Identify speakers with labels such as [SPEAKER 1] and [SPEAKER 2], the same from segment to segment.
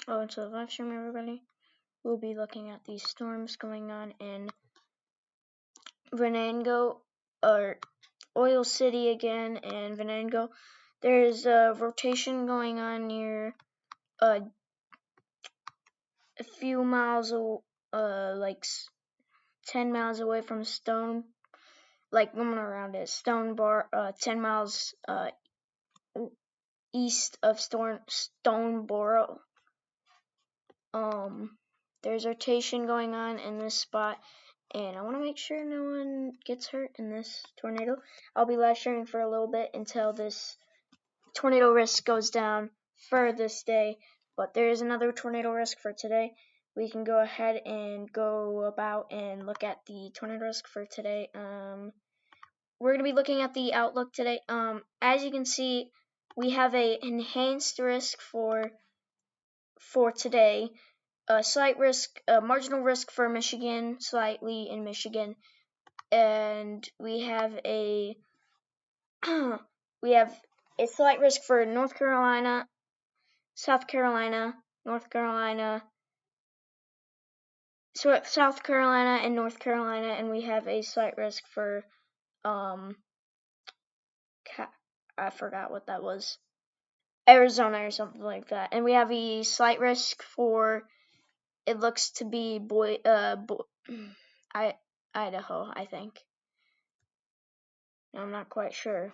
[SPEAKER 1] Welcome to the live stream, everybody. We'll be looking at these storms going on in Venango, or Oil City again, and Venango. There's a rotation going on near a few miles, like 10 miles away from Stone, like going around it, Stone Bar, 10 miles east of Stoneboro. There's rotation going on in this spot, and I want to make sure no one gets hurt in this tornado. I'll be live streaming for a little bit until this tornado risk goes down for this day, but there is another tornado risk for today. We can go ahead and go about and look at the tornado risk for today. We're going to be looking at the outlook today. As you can see, we have a enhanced risk for today. Slight risk, marginal risk for Michigan, slightly in Michigan, and we have a slight risk for North Carolina, South Carolina, North Carolina, South Carolina, and North Carolina, and we have a slight risk for I forgot what that was, Arizona or something like that, and we have a slight risk for, it looks to be Idaho, I think. I'm not quite sure.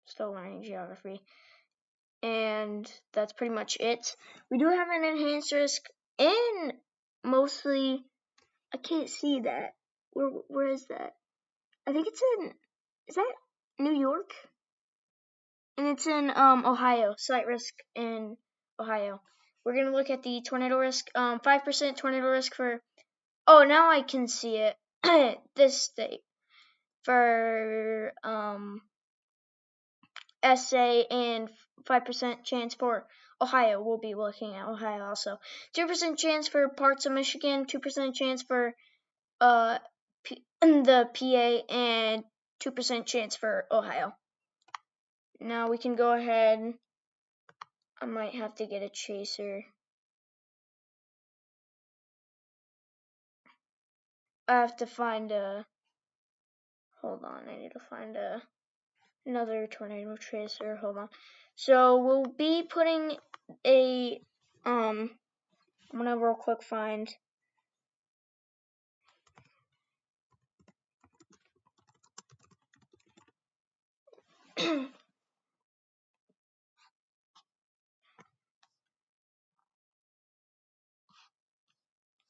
[SPEAKER 1] Still learning geography. And that's pretty much it. We do have an enhanced risk in mostly, I can't see that. Where is that? I think it's in, is that New York? And it's in Ohio. Slight risk in Ohio. We're gonna look at the tornado risk. 5% tornado risk for, oh, now I can see it. This state for SA, and 5% chance for Ohio. We'll be looking at Ohio also. 2% chance for parts of Michigan, 2% chance for the PA, and 2% chance for Ohio. Now we can go ahead. I might have to get a chaser. I have to find a, hold on, I need to find another tornado tracer. Hold on. So we'll be putting a I'm gonna real quick find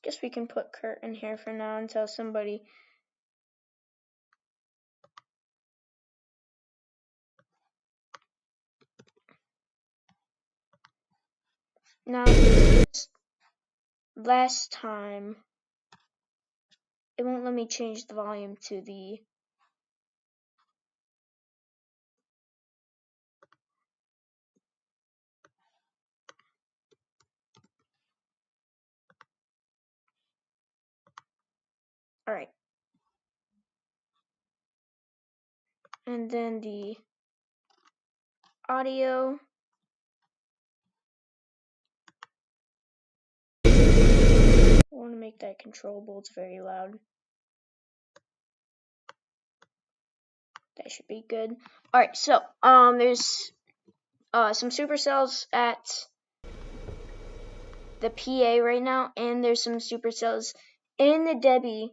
[SPEAKER 1] guess we can put Kurt in here for now until somebody. Now, last time, it won't let me change the volume to the. Alright. And then the audio. I want to make that controllable. It's very loud. That should be good. Alright, so there's some supercells at the PA right now, and there's some supercells in the Debbie.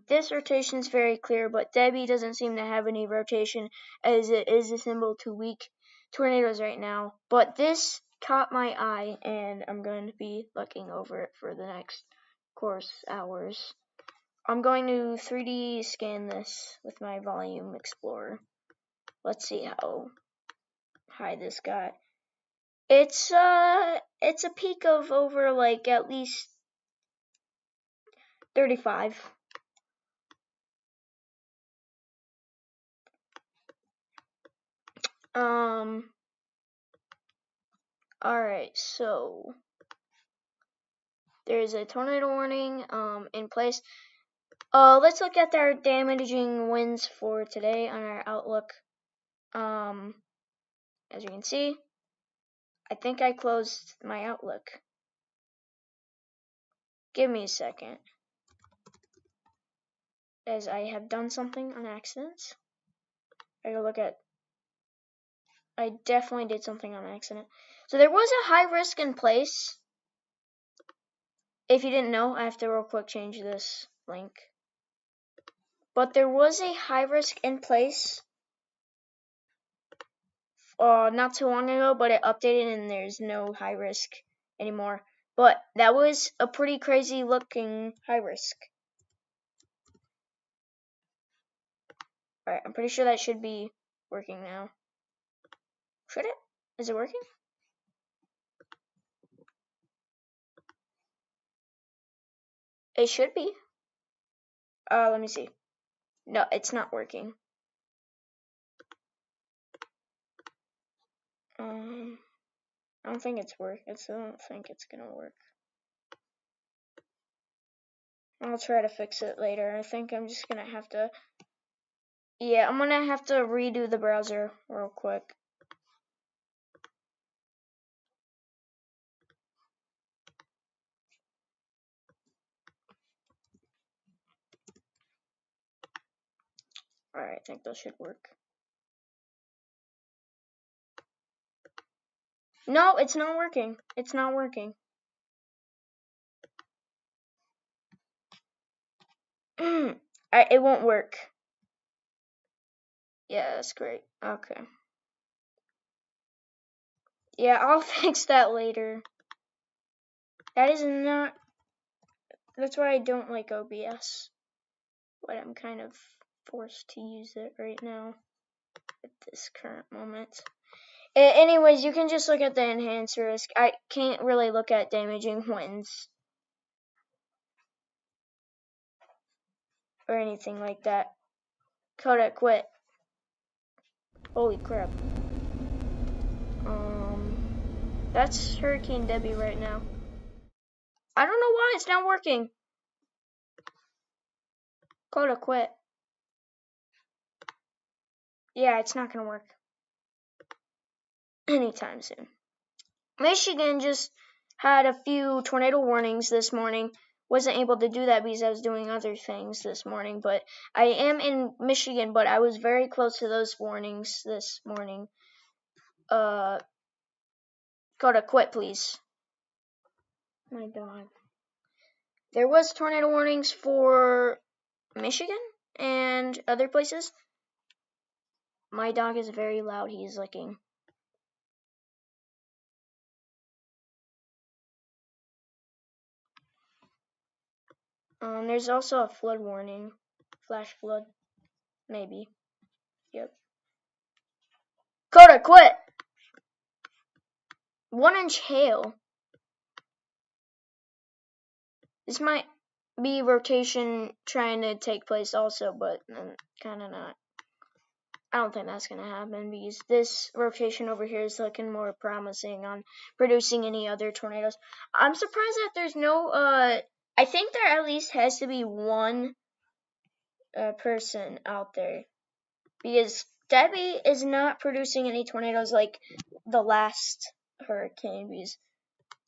[SPEAKER 1] This rotation is very clear, but Debbie doesn't seem to have any rotation, as it is a symbol to weak tornadoes right now. But this caught my eye, and I'm going to be looking over it for the next course hours. I'm going to 3D scan this with my Volume Explorer. Let's see how high this got. It's a peak of over like at least 35. Alright, so there's a tornado warning in place. Let's look at our damaging winds for today on our outlook. As you can see, I think I closed my Outlook. Give me a second, as I have done something on accident. I gotta look at. I definitely did something on accident. So there was a high risk in place. If you didn't know, I have to real quick change this link. But there was a high risk in place not too long ago, but it updated and there's no high risk anymore. But that was a pretty crazy looking high risk. Alright, I'm pretty sure that should be working now. Should it? Is it working? It should be. Let me see. No, it's not working. I don't think it's I don't think it's gonna work. I'll try to fix it later. I think I'm just gonna have to. Yeah, I'm gonna have to redo the browser real quick. Alright, I think that should work. No, it's not working. It's not working. It won't work. Yeah, that's great. Okay. Yeah, I'll fix that later. That is not. That's why I don't like OBS. But I'm kind of forced to use it right now at this current moment. Anyways, you can just look at the enhanced risk. I can't really look at damaging winds or anything like that. Kodak quit. Holy crap. That's Hurricane Debbie right now. I don't know why it's not working. Kodak quit. Yeah, it's not gonna work anytime soon. Michigan just had a few tornado warnings this morning. Wasn't able to do that because I was doing other things this morning, but I am in Michigan, but I was very close to those warnings this morning. Gotta quit, please. My dog. There was tornado warnings for Michigan and other places. My dog is very loud. He's licking. There's also a flood warning. Flash flood. Maybe. Yep. Coda, quit! 1-inch hail. This might be rotation trying to take place also, but kind of not. I don't think that's going to happen because this rotation over here is looking more promising on producing any other tornadoes. I'm surprised that there's no, I think there at least has to be one person out there because Debbie is not producing any tornadoes like the last hurricane because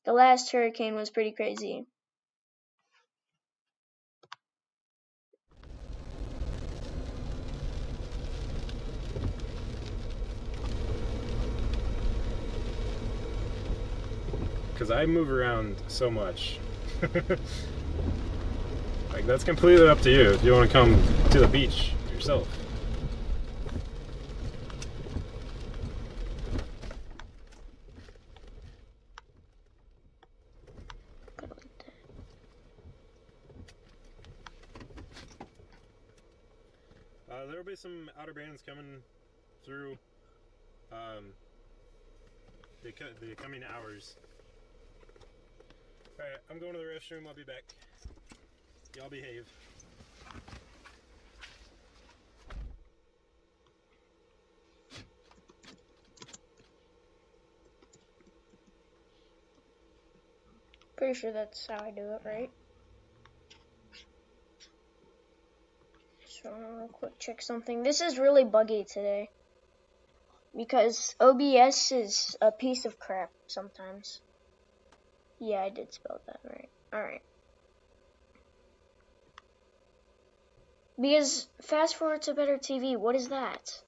[SPEAKER 1] the last hurricane was pretty crazy.
[SPEAKER 2] Because I move around so much. Like, that's completely up to you if you want to come to the beach yourself. There'll be some outer bands coming through the coming hours. Alright, I'm going to the restroom. I'll be back. Y'all behave.
[SPEAKER 1] Pretty sure that's how I do it, right? So real quick, check something. This is really buggy today. because OBS is a piece of crap sometimes. Yeah, I did spell that right. Alright. Because fast forward to better TV, what is that?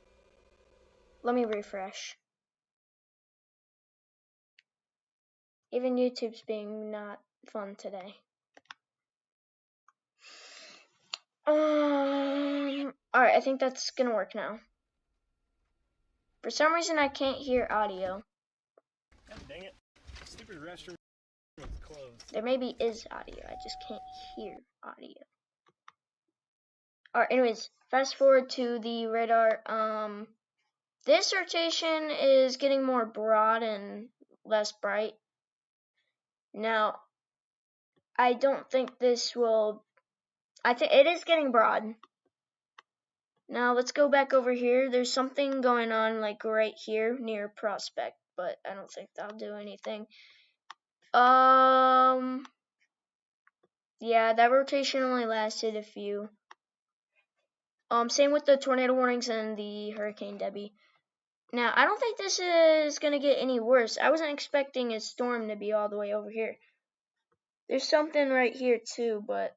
[SPEAKER 1] Let me refresh. Even YouTube's being not fun today. Alright, I think that's gonna work now. For some reason I can't hear audio.
[SPEAKER 2] God dang it. Stupid restroom was closed.
[SPEAKER 1] There maybe is audio, I just can't hear audio. Alright, anyways, fast forward to the radar. This rotation is getting more broad and less bright. Now, I don't think this will... I think it is getting broad. Now, let's go back over here. There's something going on, like, right here near Prospect, but I don't think that'll do anything. Yeah, that rotation only lasted a few. Same with the tornado warnings and the Hurricane Debbie. Now, I don't think this is going to get any worse. I wasn't expecting a storm to be all the way over here. There's something right here too, but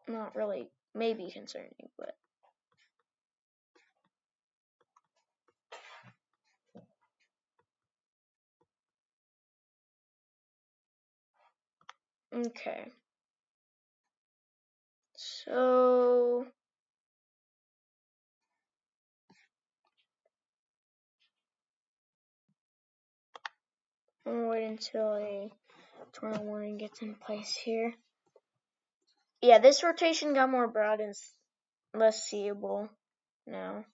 [SPEAKER 1] not really, maybe concerning, but. Okay. So. I'm gonna wait until a tornado warning gets in place here. Yeah, this rotation got more broad and less seeable now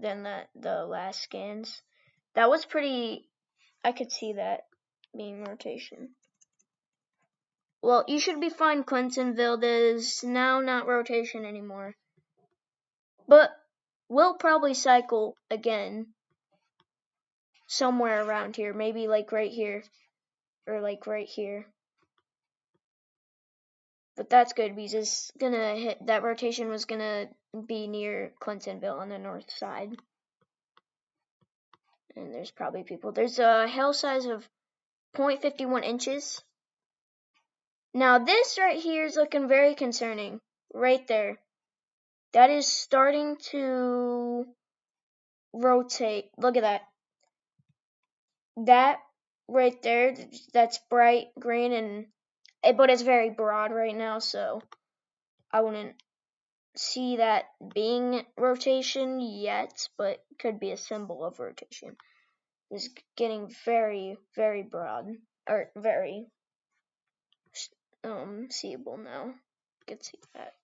[SPEAKER 1] than the last scans. That was pretty. I could see that being rotation. Well, you should be fine, Clintonville. Is now not rotation anymore. But we'll probably cycle again somewhere around here. Maybe like right here. Or like right here. But that's good because it's gonna hit, that rotation was gonna be near Clintonville on the north side. And there's probably people. There's a hail size of 0.51 inches. Now this right here is looking very concerning. Right there. That is starting to rotate. Look at that. That right there, that's bright green, but it's very broad right now, so I wouldn't see that being rotation yet, but could be a symbol of rotation. It's getting very, very broad, or very seeable now. You can see that.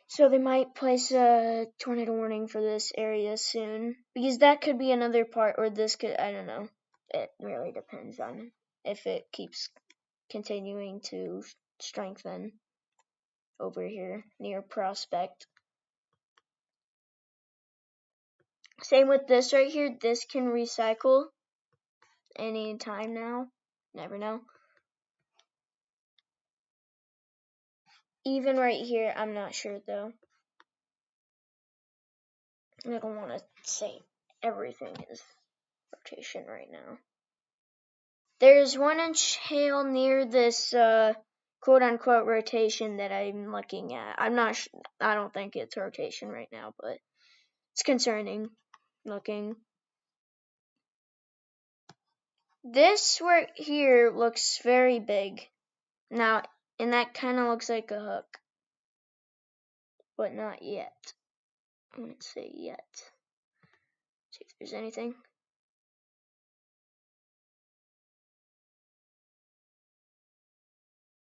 [SPEAKER 1] So they might place a tornado warning for this area soon, because that could be another part, or this could, I don't know. It really depends on if it keeps continuing to strengthen over here near Prospect. Same with this right here. This can recycle any time now. Never know. Even right here, I'm not sure though. I don't want to say everything is rotation right now. There's 1 inch hail near this quote unquote rotation that I'm looking at. I'm not I don't think it's rotation right now, but it's concerning looking. This right here looks very big. Now, and that kind of looks like a hook. But not yet. I wouldn't say yet. See if there's anything.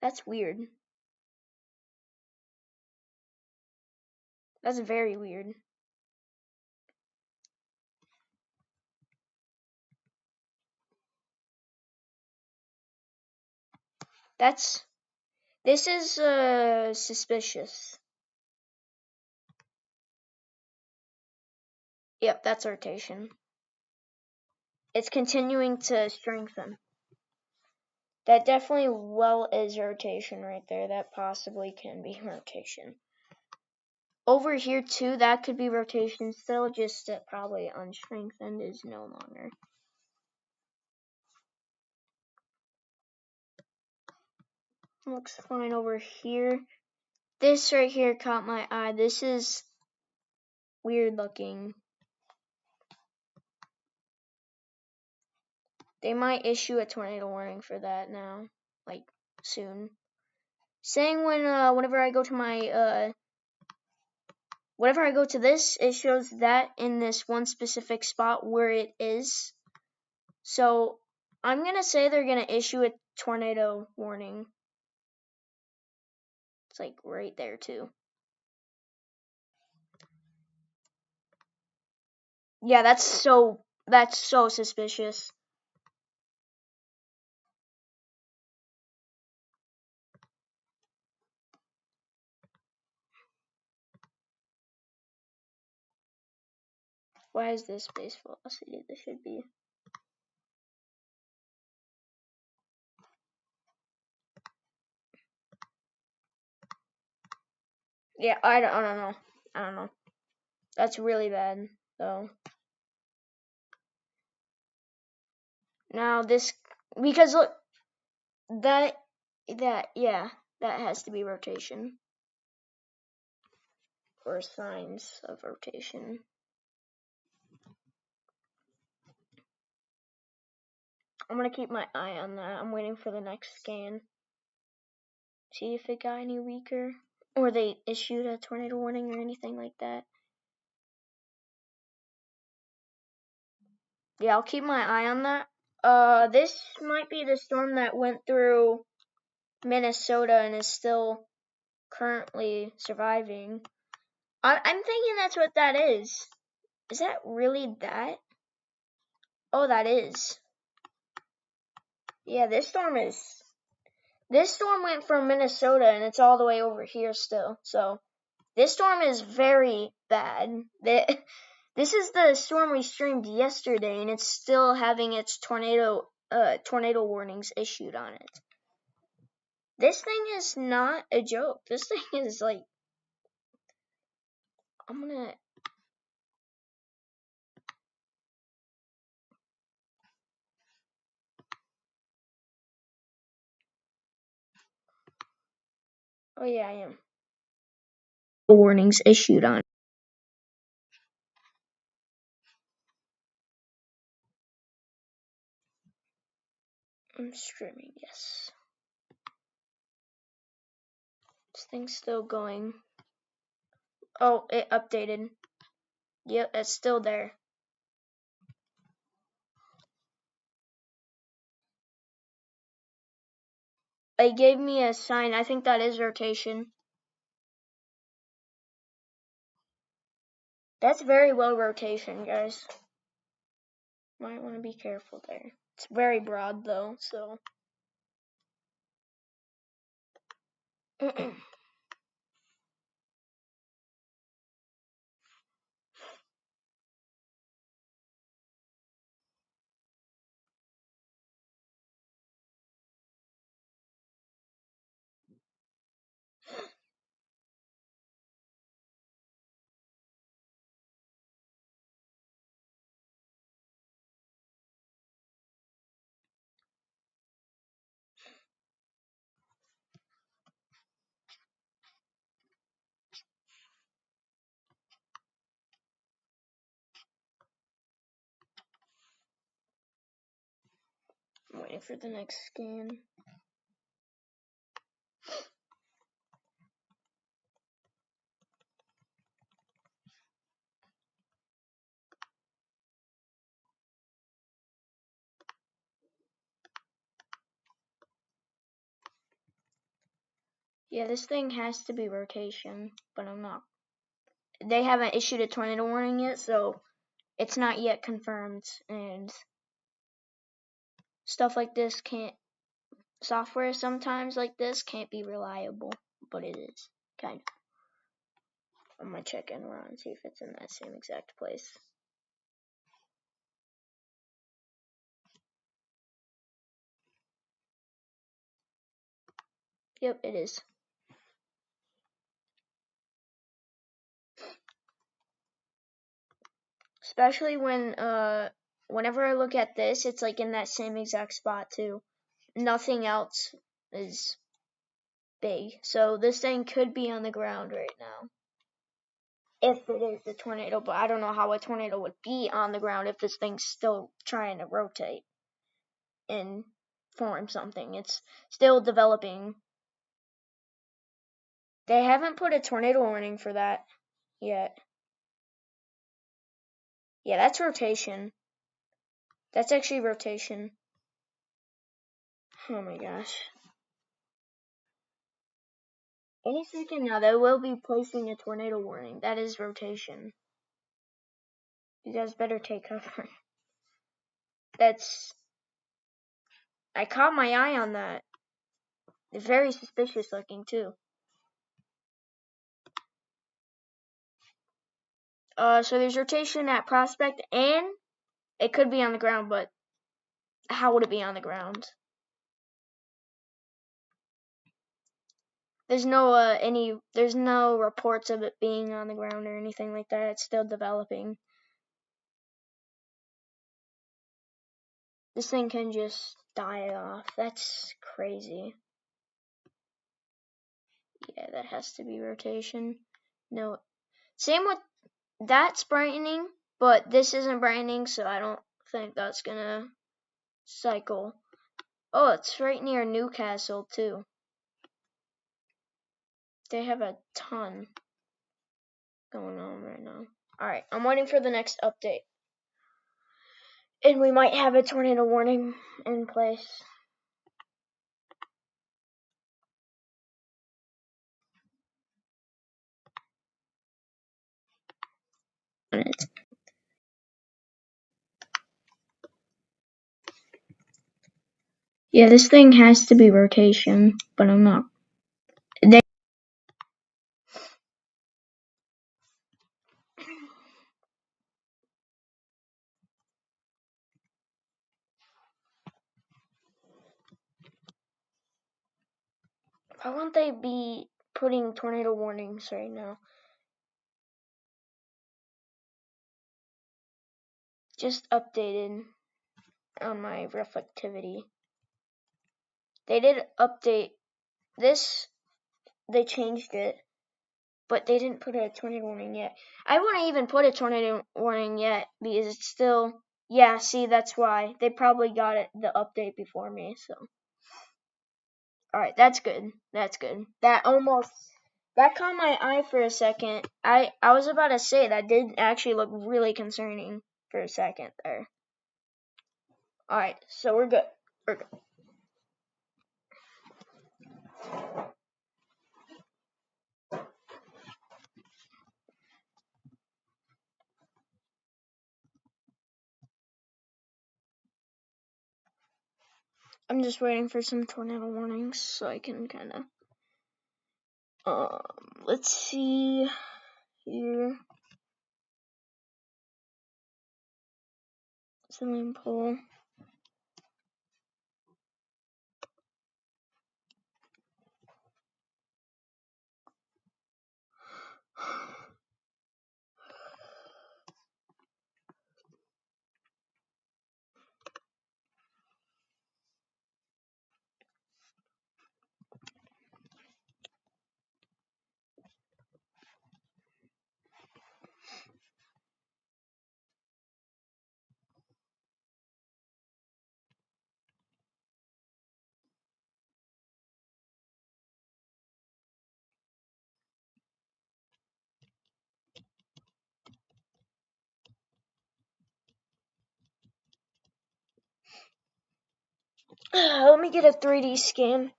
[SPEAKER 1] That's weird. That's very weird. This is suspicious. Yep, that's rotation. It's continuing to strengthen. That definitely is rotation right there. That possibly can be rotation. over here too, that could be rotation still, just that probably unstrengthened is no longer. Looks fine over here. This right here caught my eye. This is weird looking. They might issue a tornado warning for that now, like soon. Saying whenever I go to my whenever I go to this, it shows that in this one specific spot where it is. So I'm gonna say they're gonna issue a tornado warning. It's like right there too. Yeah, that's so suspicious. Why is this base velocity? This should be. Yeah, I don't know. I don't know. That's really bad, though. Now this, because look, that yeah, that has to be rotation. Or signs of rotation. I'm gonna keep my eye on that. I'm waiting for the next scan. See if it got any weaker. Or they issued a tornado warning or anything like that. Yeah, I'll keep my eye on that. This might be the storm that went through Minnesota and is still currently surviving. I'm thinking that's what that is. Is that really that? Oh, that is. Yeah, this storm went from Minnesota and it's all the way over here still. So this storm is very bad. This is the storm we streamed yesterday, and it's still having its tornado warnings issued on it. This thing is not a joke. This thing is like, I'm gonna. Oh yeah, I am. Warnings issued on. I'm streaming, yes. This thing's still going. Oh, it updated. Yep, it's still there. It gave me a sign. I think that is rotation. That's very low rotation, guys. Might want to be careful there. It's very broad though, so. I'm waiting for the next scan. Yeah, this thing has to be rotation, but I'm not. They haven't issued a tornado warning yet, so it's not yet confirmed, and stuff like this can't. Software sometimes like this can't be reliable, but it is, kind of. I'm gonna check Enron and see if it's in that same exact place. Yep, it is. Especially when whenever I look at this, it's like in that same exact spot too. Nothing else is big. So this thing could be on the ground right now. If it is a tornado, but I don't know how a tornado would be on the ground if this thing's still trying to rotate and form something. It's still developing. They haven't put a tornado warning for that yet. Yeah, that's rotation. That's actually rotation. Oh my gosh. Any second now, they will be placing a tornado warning. That is rotation. You guys better take cover. I caught my eye on that. It's very suspicious looking too. So there's rotation at Prospect, and it could be on the ground, but how would it be on the ground? There's no reports of it being on the ground or anything like that. It's still developing. This thing can just die off. That's crazy. Yeah, that has to be rotation. No. Same with that's brightening, but this isn't brightening, so I don't think that's gonna cycle. Oh, it's right near Newcastle too. They have a ton going on right now. Alright, I'm waiting for the next update. And we might have a tornado warning in place. Yeah, this thing has to be rotation, but I'm not. Why won't they be putting tornado warnings right now? Just updated on my reflectivity. They did update this. They changed it, but they didn't put a tornado warning yet. I wouldn't even put a tornado warning yet because it's still. Yeah, see, that's why they probably got it the update before me. So, all right, that's good. That's good. That caught my eye for a second. I was about to say that did actually look really concerning for a second there. All right, so we're good. We're good. I'm just waiting for some tornado warnings so I can kind of. Let's see here. Swimming pool. Let me get a 3D scan.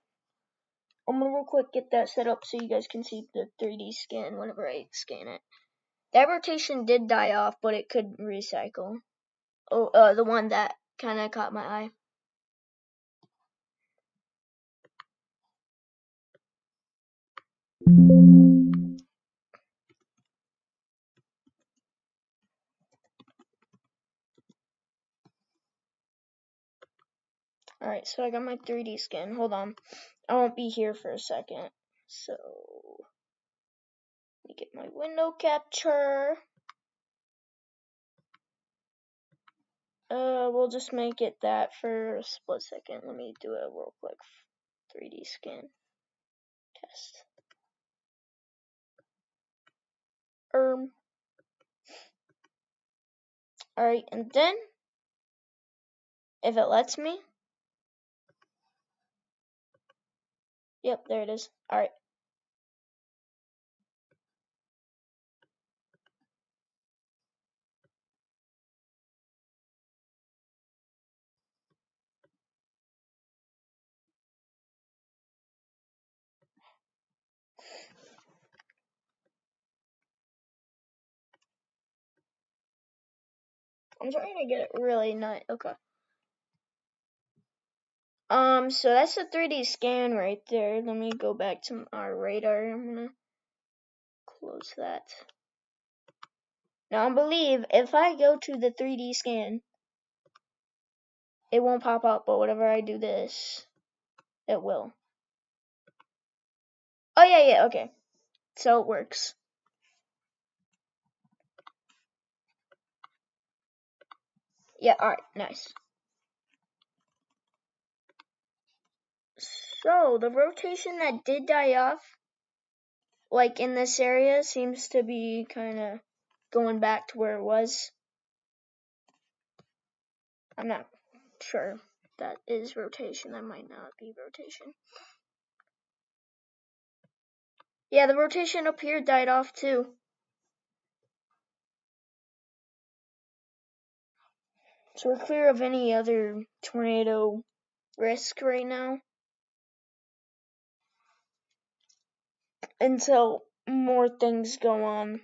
[SPEAKER 1] I'm gonna real quick get that set up so you guys can see the 3D scan whenever I scan it. That rotation did die off, but it could recycle. Oh, the one that kind of caught my eye. Alright, so I got my 3D scan. Hold on. I won't be here for a second. So, let me get my window capture. We'll just make it that for a split second. Let me do a real quick 3D scan test. Alright, and then, if it lets me, yep, there it is. Alright. I'm trying to get it really nice. Okay. So that's a 3D scan right there. Let me go back to our radar. I'm gonna close that. Now I believe if I go to the 3D scan, it won't pop up, but whenever I do this, it will. Oh yeah, okay. So it works. Yeah, alright, nice. So the rotation that did die off, like in this area, seems to be kind of going back to where it was. I'm not sure that is rotation. That might not be rotation. Yeah, the rotation up here died off too. So we're clear of any other tornado risk right now. Until more things go on.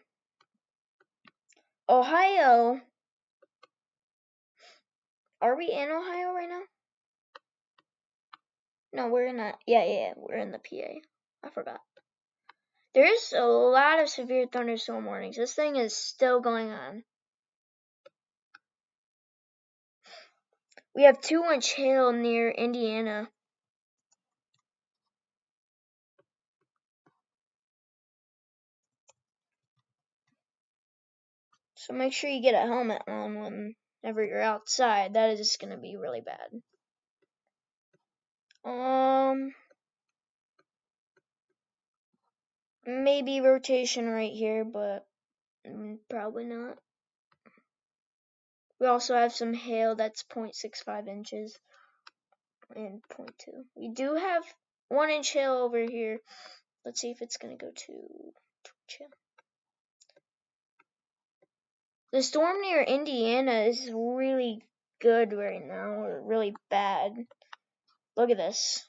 [SPEAKER 1] Ohio. Are we in Ohio right now? No, we're not. Yeah, we're in the PA. I forgot. There's a lot of severe thunderstorm warnings. This thing is still going on. We have 2-inch hail near Indiana. So make sure you get a helmet on whenever you're outside. That is going to be really bad. Maybe rotation right here, but probably not. We also have some hail that's 0.65 inches and 0.2. We do have 1-inch hail over here. Let's see if it's going to go to 2-inch hail. The storm near Indiana is really good right now, or really bad. Look at this.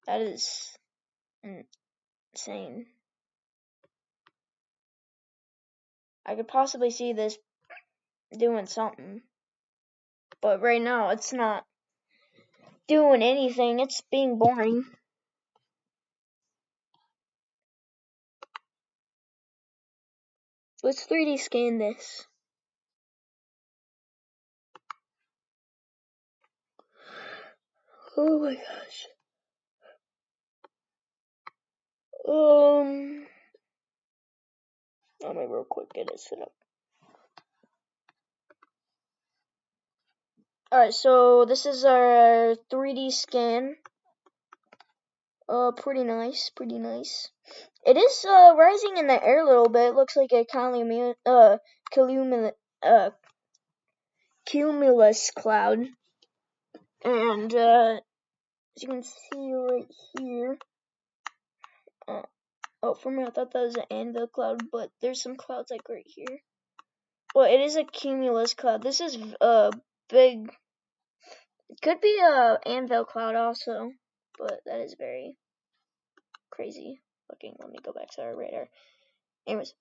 [SPEAKER 1] That is insane. I could possibly see this doing something. But right now, it's not doing anything. It's being boring. Let's 3D scan this. Oh my gosh. Let me real quick get it set up. Alright, so this is our 3D scan. Pretty nice. It is rising in the air a little bit. It looks like a cumulus cloud. And as you can see right here, for me I thought that was an anvil cloud, but there's some clouds like right here. Well, it is a cumulus cloud. This is big. It could be a anvil cloud also, but that is very crazy looking. Let me go back to our radar. Anyways.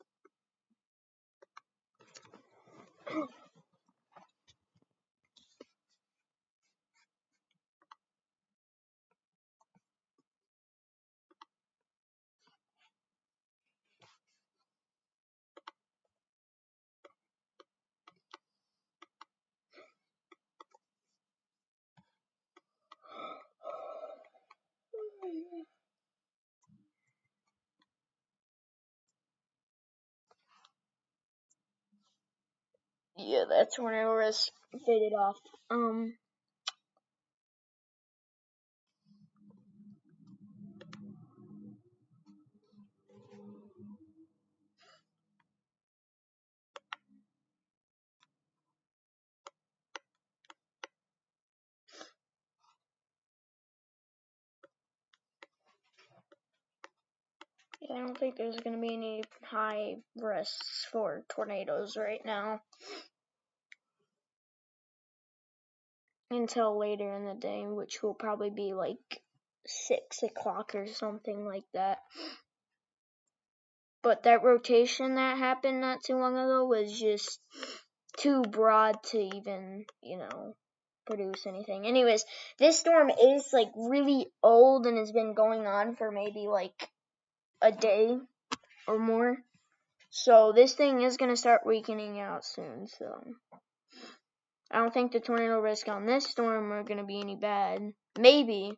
[SPEAKER 1] Yeah, that tornado risk faded off. Yeah, I don't think there's gonna be any high risks for tornadoes right now until later in the day, which will probably be like 6 o'clock or something like that. But that rotation that happened not too long ago was just too broad to even, produce anything. Anyways, this storm is like really old and has been going on for maybe like a day or more. So this thing is going to start weakening out soon. So I don't think the tornado risk on this storm are going to be any bad. Maybe,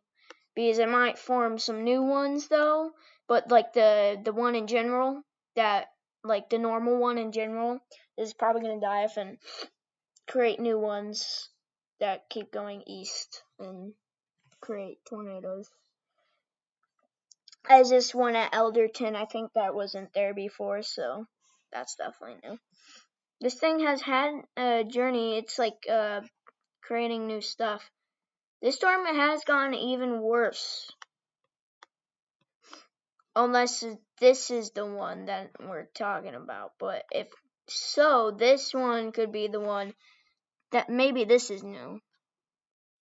[SPEAKER 1] because it might form some new ones though. But like the one in general, that like the normal one in general is probably going to die off and create new ones that keep going east and create tornadoes. As this one at Elderton, I think that wasn't there before, so that's definitely new. This thing has had a journey. It's like creating new stuff. This storm has gotten even worse. Unless this is the one that we're talking about. But if so, this one could be the one that maybe this is new.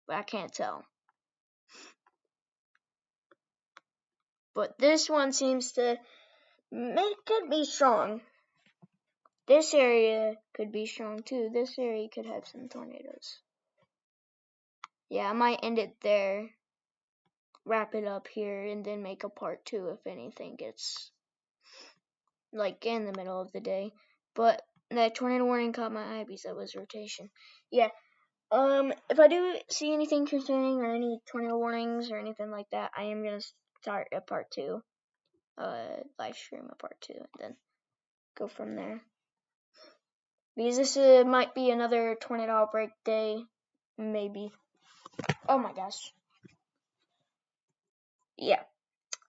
[SPEAKER 1] But I can't tell. But this one seems to could be strong. This area could be strong too. This area could have some tornadoes. Yeah, I might end it there. Wrap it up here and then make a part 2 if anything gets like in the middle of the day. But that tornado warning caught my eye because that was rotation. Yeah. If I do see anything concerning or any tornado warnings or anything like that, I am gonna start a part 2. Live stream a part 2 and then go from there. Because this might be another tornado outbreak day, maybe. Oh my gosh. Yeah.